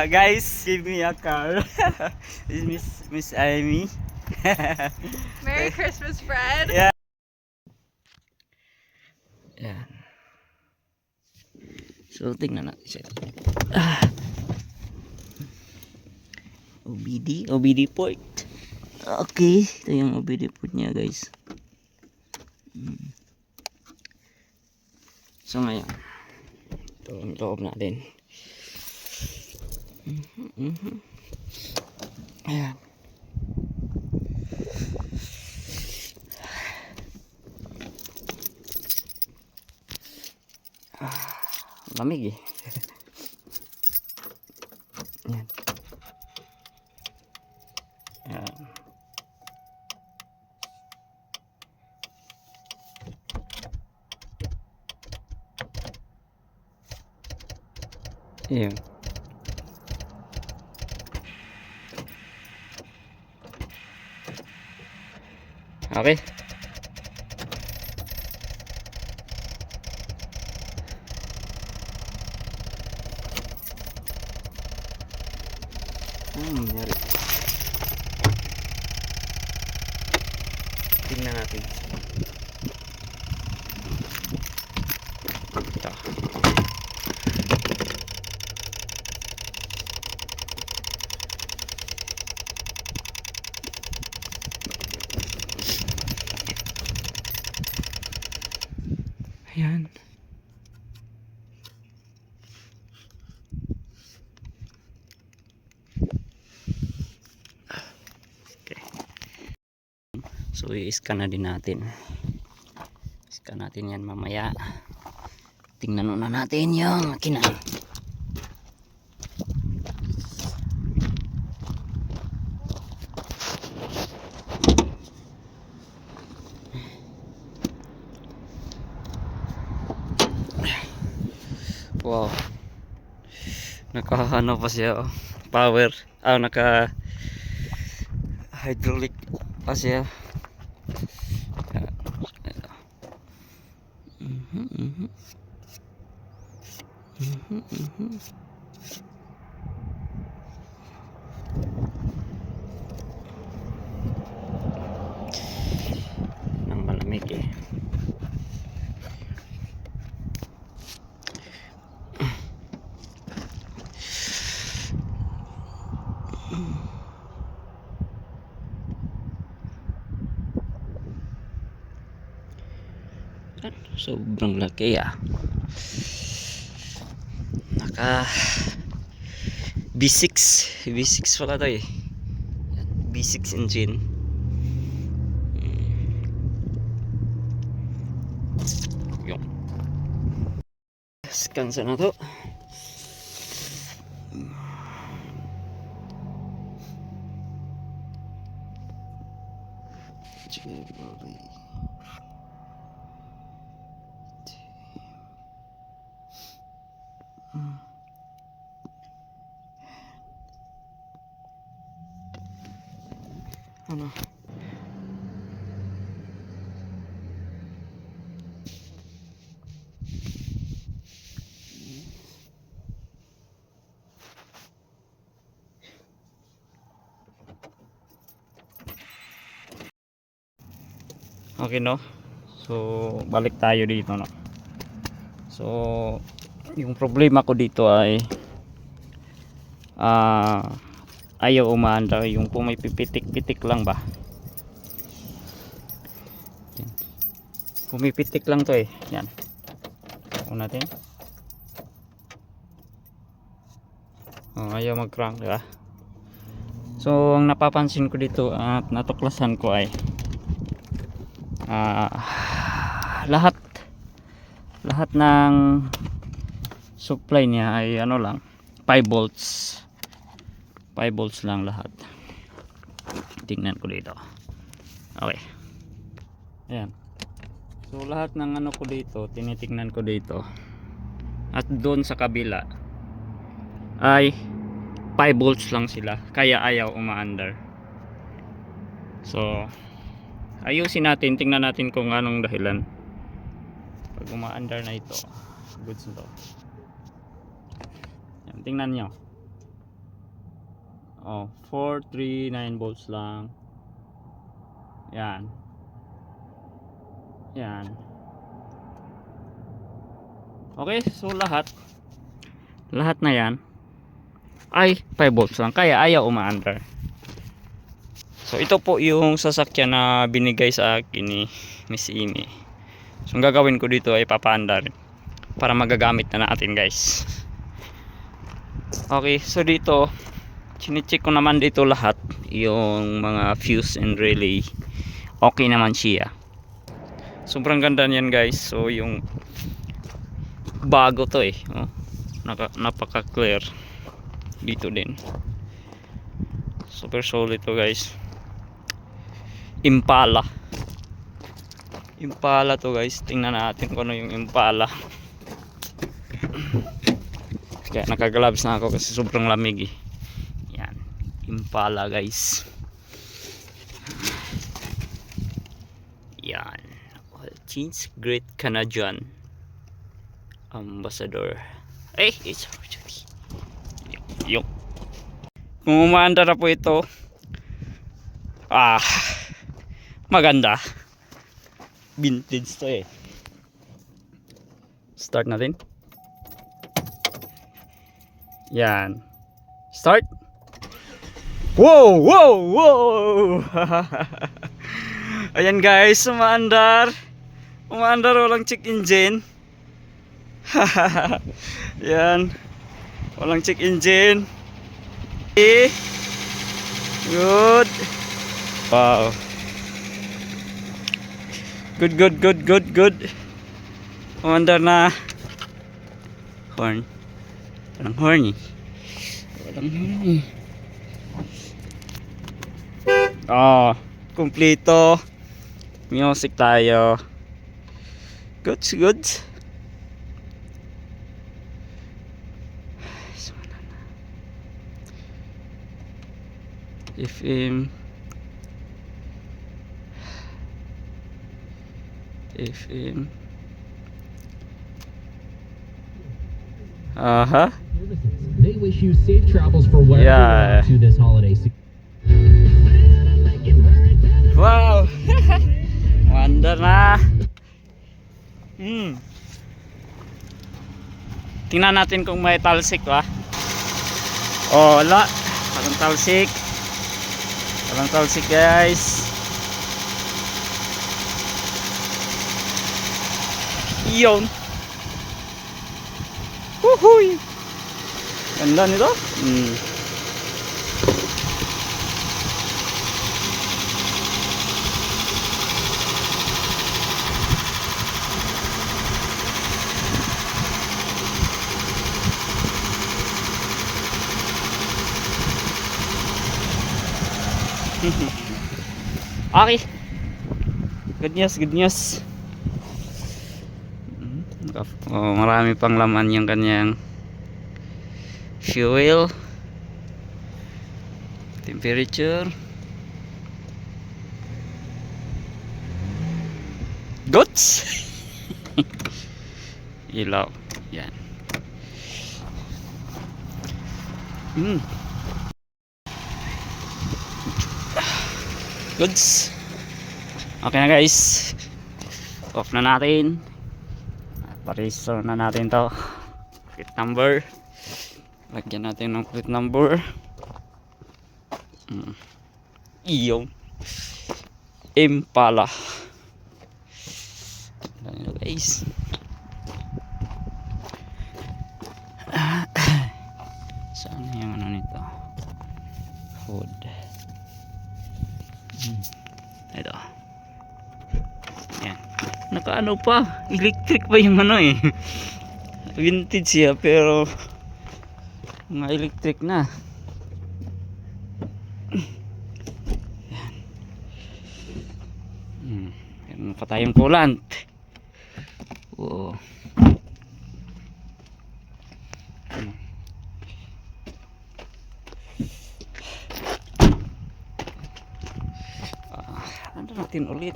Guys, give me a car. This is Miss Amy. Merry Christmas, Fred. Yeah. Yan. So, tingnan natin siya. OBD port. Okay, ito yung OBD port niya, guys. So, ngayon, ito ang loob natin. Ayan. Lamig eh. Ayan. Ayan. Ayan. Okay. Nangyari. Tingnan natin. Ito. Ayan. Okay. So i-scan na din natin. Scan natin yan mamaya. Tingnan na natin yung makina. Wow. Nakaano pa siya. Power. Naka hydraulic pa siya. Nang malamig eh. Sobrang laki ah. Naka V6 pala to eh. V6 engine. Yung scan sa na to. Ano? Okay no? So balik tayo dito no. So yung problema ko dito ay ayaw umaandar, yung pumipitik-pitik lang ba. Yan. Pumipitik lang to eh. Yan. Ito natin. Ayaw mag-crank, diba? So ang napapansin ko dito at natuklasan ko ay lahat ng supply niya ay ano lang 5 volts lang lahat. Tingnan ko dito. Okay. Ayan. So lahat ng ano ko dito, tinitingnan ko dito. At doon sa kabila ay 5 volts lang sila. Kaya ayaw umaandar. So ayusin natin, tingnan natin kung anong dahilan. Pag umaandar na ito, goods na to. Yan, tingnan nyo. Oh, 439 volts lang. Yan. Yan. Okay, so lahat na yan ay 5 volts lang, kaya ayaw umaandar. So ito po yung sasakyan na binigay sa akin ni Miss Amy. So ang gagawin ko dito ay papaandar para magagamit na natin, guys. Okay, so dito chine-check ko naman dito lahat yung mga fuse and relay. Okay naman siya. Sobrang ganda niyan, guys. So yung bago to eh, oh, napaka clear dito din. Super solid to, guys. Impala to, guys. Tingnan natin kung ano yung Impala. Kaya nakagloves na ako kasi sobrang lamig eh. Yan, Impala, guys. Yan, Jeans Great Canadian Ambassador. It's yung kung umaandar na po ito, maganda. Vintage to eh. Start natin. Yan. Start. Wow! Ayan, guys, umaandar. Walang check engine. Yan, walang check engine. Good. Wow. Good. Umandar na. Horn. Walang horn eh. Kumplito. Music tayo. Good. FM. They wish you safe travels for wherever you are to this holiday season. Wow. Wonder na. Tingnan natin kung may talsik ba. Wala. Walang talsik, guys. Iyon. Wuhuy. Ganda nito. Okay. Good news. Marami pang laman yung kanyang fuel, temperature, goods. Ilaw. Yan. Goods. Okay na, guys. Off na natin. Parehistro na natin to. Plate number. Lagyan natin ng plate number. Iyong Impala. Ayan, guys. Saan yung ano nito? Hood. Ito. Yan. Nakaano pa? Electric pa yung ano eh. Vintage siya pero mga electric na. Yan. Meron pa tayong coolant. Oo.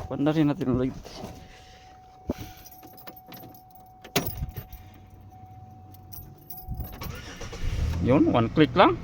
Pandarin natin ulit. Yun, one click lang.